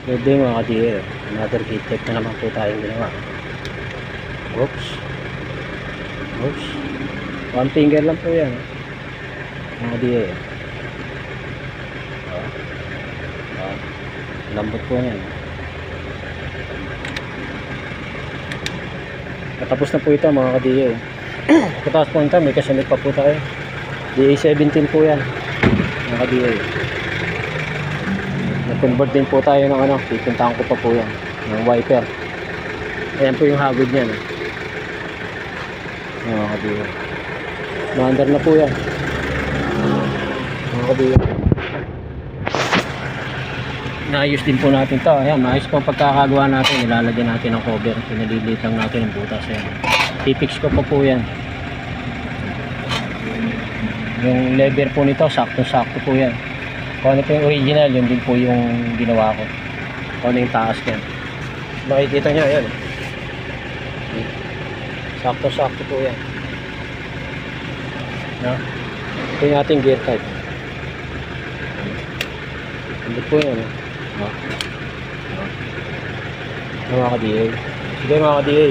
Good day mga ka-DA. Another gate check na naman po tayong ginawa. Oops. Oops. One finger lang po yan. Mga ka-DA. Lambot po yan. Katapos na po ito mga ka-DA. Katapos po ito, may kasunod pa po tayo. DA17 po yan. Mga ka-DA. Nag-convert din po tayo ng ano, pipuntahan ko pa po yan ng wiper. Ayan po yung hagod niya, no? Mga ka-DA. Maandar na po yan mga ka-DA. Naayos din po natin to. Ayan, maayos po pagkakagawa natin. Ilalagyan natin ng cover. Pinalilit lang natin ng butas. Ayan, pipix ko po yan. Yung lever po nito sakto-sakto po yan. Kung ano po yung original, yun din po yung ginawa ko. Kung ano yung taas yan, makikita nyo, ayan. Sakto-sakto po yan. Ito yung ating gear type. Hindi po yan. Mga ka-DA. Sige mga ka-DA.